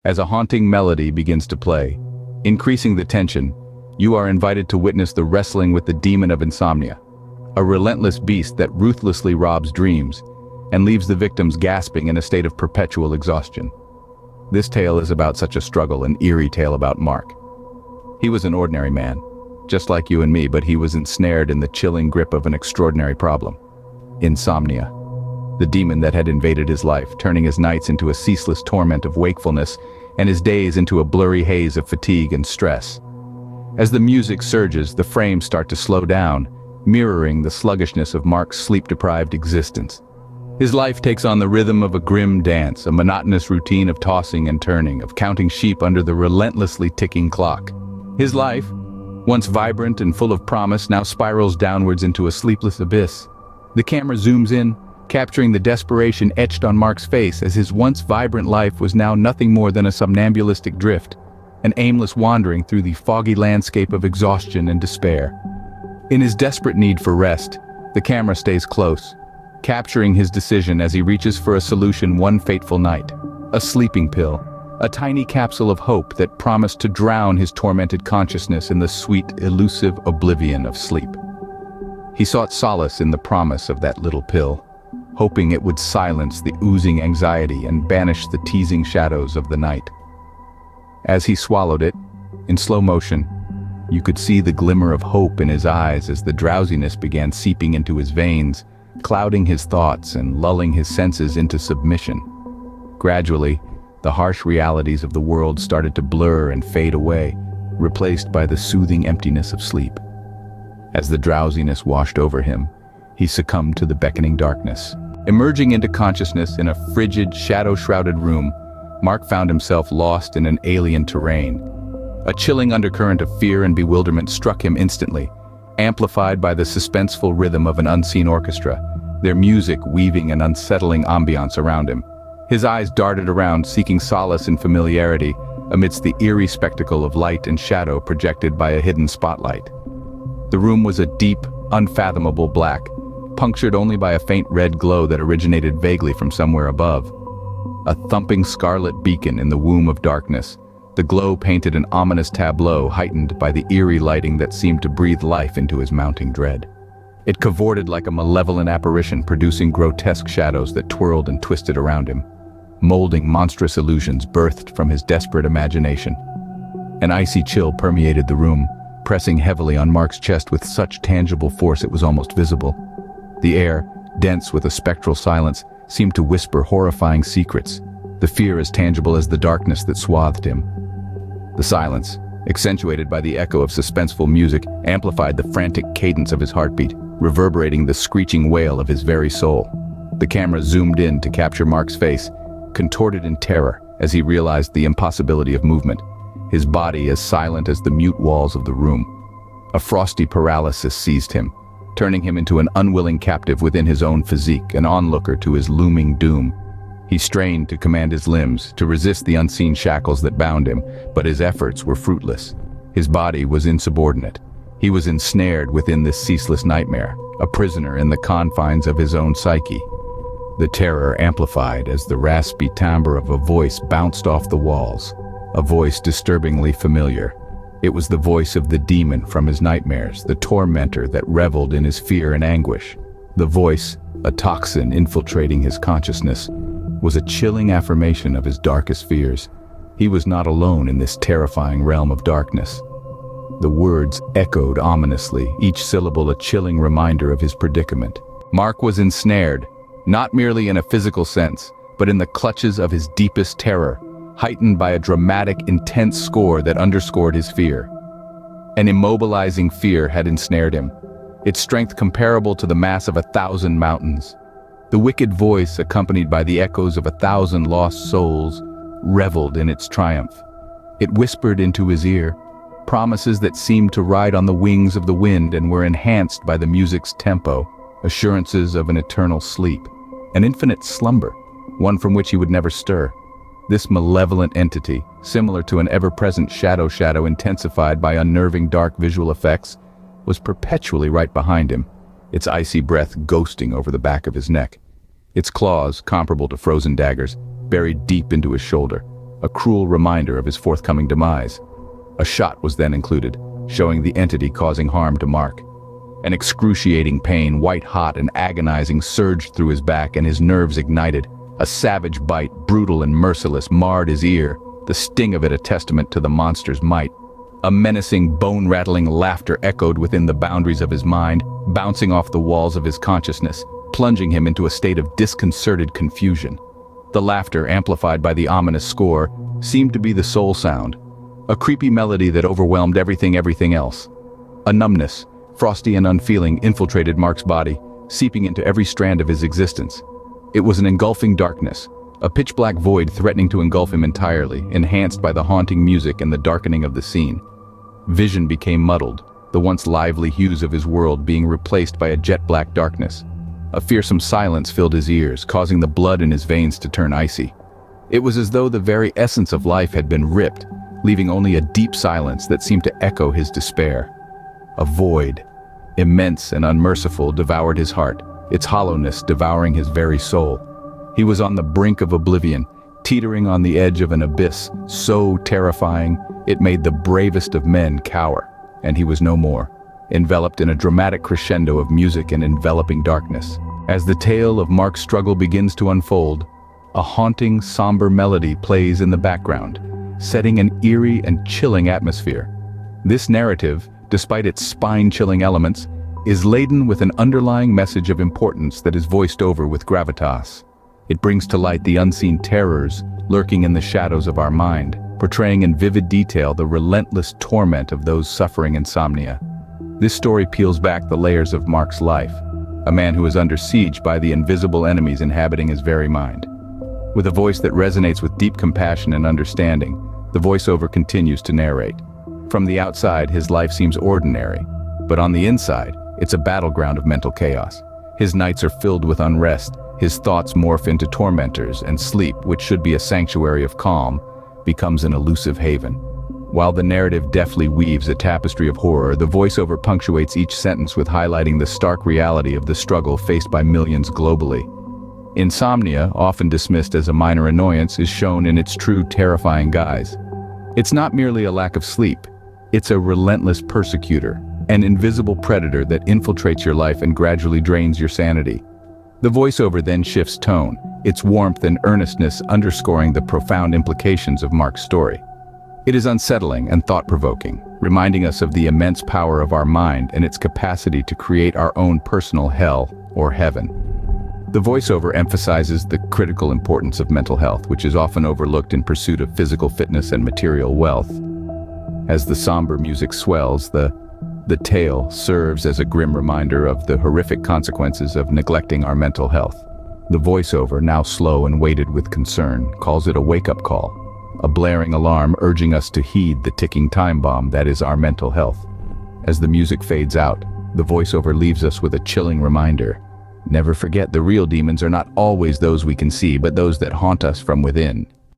As a haunting melody begins to play, increasing the tension, you are invited to witness the wrestling with the demon of insomnia, a relentless beast that ruthlessly robs dreams and leaves the victims gasping in a state of perpetual exhaustion. This tale is about such a struggle, an eerie tale about Mark. He was an ordinary man, just like you and me, but he was ensnared in the chilling grip of an extraordinary problem: insomnia. The demon that had invaded his life, turning his nights into a ceaseless torment of wakefulness and his days into a blurry haze of fatigue and stress. As the music surges, the frames start to slow down, mirroring the sluggishness of Mark's sleep-deprived existence. His life takes on the rhythm of a grim dance, a monotonous routine of tossing and turning, of counting sheep under the relentlessly ticking clock. His life, once vibrant and full of promise, now spirals downwards into a sleepless abyss. The camera zooms in, capturing the desperation etched on Mark's face as his once vibrant life was now nothing more than a somnambulistic drift, an aimless wandering through the foggy landscape of exhaustion and despair. In his desperate need for rest, the camera stays close, capturing his decision as he reaches for a solution one fateful night: a sleeping pill, a tiny capsule of hope that promised to drown his tormented consciousness in the sweet, elusive oblivion of sleep. He sought solace in the promise of that little pill, hoping it would silence the oozing anxiety and banish the teasing shadows of the night. As he swallowed it, in slow motion, you could see the glimmer of hope in his eyes as the drowsiness began seeping into his veins, clouding his thoughts and lulling his senses into submission. Gradually, the harsh realities of the world started to blur and fade away, replaced by the soothing emptiness of sleep. As the drowsiness washed over him, he succumbed to the beckoning darkness. Emerging into consciousness in a frigid, shadow-shrouded room, Mark found himself lost in an alien terrain. A chilling undercurrent of fear and bewilderment struck him instantly, amplified by the suspenseful rhythm of an unseen orchestra, their music weaving an unsettling ambiance around him. His eyes darted around, seeking solace in familiarity, amidst the eerie spectacle of light and shadow projected by a hidden spotlight. The room was a deep, unfathomable black, punctured only by a faint red glow that originated vaguely from somewhere above. A thumping scarlet beacon in the womb of darkness, the glow painted an ominous tableau heightened by the eerie lighting that seemed to breathe life into his mounting dread. It cavorted like a malevolent apparition, producing grotesque shadows that twirled and twisted around him, molding monstrous illusions birthed from his desperate imagination. An icy chill permeated the room, pressing heavily on Mark's chest with such tangible force it was almost visible. The air, dense with a spectral silence, seemed to whisper horrifying secrets, the fear as tangible as the darkness that swathed him. The silence, accentuated by the echo of suspenseful music, amplified the frantic cadence of his heartbeat, reverberating the screeching wail of his very soul. The camera zoomed in to capture Mark's face, contorted in terror as he realized the impossibility of movement, his body as silent as the mute walls of the room. A frosty paralysis seized him, turning him into an unwilling captive within his own physique, an onlooker to his looming doom. He strained to command his limbs, to resist the unseen shackles that bound him, but his efforts were fruitless. His body was insubordinate. He was ensnared within this ceaseless nightmare, a prisoner in the confines of his own psyche. The terror amplified as the raspy timbre of a voice bounced off the walls, a voice disturbingly familiar. It was the voice of the demon from his nightmares, the tormentor that reveled in his fear and anguish. The voice, a toxin infiltrating his consciousness, was a chilling affirmation of his darkest fears. He was not alone in this terrifying realm of darkness. The words echoed ominously, each syllable a chilling reminder of his predicament. Mark was ensnared, not merely in a physical sense, but in the clutches of his deepest terror, heightened by a dramatic, intense score that underscored his fear. An immobilizing fear had ensnared him, its strength comparable to the mass of 1,000 mountains. The wicked voice, accompanied by the echoes of 1,000 lost souls, reveled in its triumph. It whispered into his ear, promises that seemed to ride on the wings of the wind and were enhanced by the music's tempo, assurances of an eternal sleep, an infinite slumber, one from which he would never stir. This malevolent entity, similar to an ever-present shadow intensified by unnerving dark visual effects, was perpetually right behind him, its icy breath ghosting over the back of his neck. Its claws, comparable to frozen daggers, buried deep into his shoulder, a cruel reminder of his forthcoming demise. A shot was then included, showing the entity causing harm to Mark. An excruciating pain, white-hot and agonizing, surged through his back and his nerves ignited. A savage bite, brutal and merciless, marred his ear, the sting of it a testament to the monster's might. A menacing, bone-rattling laughter echoed within the boundaries of his mind, bouncing off the walls of his consciousness, plunging him into a state of disconcerted confusion. The laughter, amplified by the ominous score, seemed to be the soul sound, a creepy melody that overwhelmed everything else. A numbness, frosty and unfeeling, infiltrated Mark's body, seeping into every strand of his existence. It was an engulfing darkness, a pitch-black void threatening to engulf him entirely, enhanced by the haunting music and the darkening of the scene. Vision became muddled, the once lively hues of his world being replaced by a jet-black darkness. A fearsome silence filled his ears, causing the blood in his veins to turn icy. It was as though the very essence of life had been ripped, leaving only a deep silence that seemed to echo his despair. A void, immense and unmerciful, devoured his heart, its hollowness devouring his very soul. He was on the brink of oblivion, teetering on the edge of an abyss so terrifying it made the bravest of men cower, and he was no more, enveloped in a dramatic crescendo of music and enveloping darkness. As the tale of Mark's struggle begins to unfold, a haunting, somber melody plays in the background, setting an eerie and chilling atmosphere. This narrative, despite its spine-chilling elements, is laden with an underlying message of importance that is voiced over with gravitas. It brings to light the unseen terrors lurking in the shadows of our mind, portraying in vivid detail the relentless torment of those suffering insomnia. This story peels back the layers of Mark's life, a man who is under siege by the invisible enemies inhabiting his very mind. With a voice that resonates with deep compassion and understanding, the voiceover continues to narrate. From the outside, his life seems ordinary, but on the inside, it's a battleground of mental chaos. His nights are filled with unrest, his thoughts morph into tormentors, and sleep, which should be a sanctuary of calm, becomes an elusive haven. While the narrative deftly weaves a tapestry of horror, the voiceover punctuates each sentence with highlighting the stark reality of the struggle faced by millions globally. Insomnia, often dismissed as a minor annoyance, is shown in its true terrifying guise. It's not merely a lack of sleep, it's a relentless persecutor, an invisible predator that infiltrates your life and gradually drains your sanity. The voiceover then shifts tone, its warmth and earnestness underscoring the profound implications of Mark's story. It is unsettling and thought-provoking, reminding us of the immense power of our mind and its capacity to create our own personal hell or heaven. The voiceover emphasizes the critical importance of mental health, which is often overlooked in pursuit of physical fitness and material wealth. As the somber music swells, the tale serves as a grim reminder of the horrific consequences of neglecting our mental health. The voiceover, now slow and weighted with concern, calls it a wake-up call, a blaring alarm urging us to heed the ticking time bomb that is our mental health. As the music fades out, the voiceover leaves us with a chilling reminder. Never forget, the real demons are not always those we can see, but those that haunt us from within.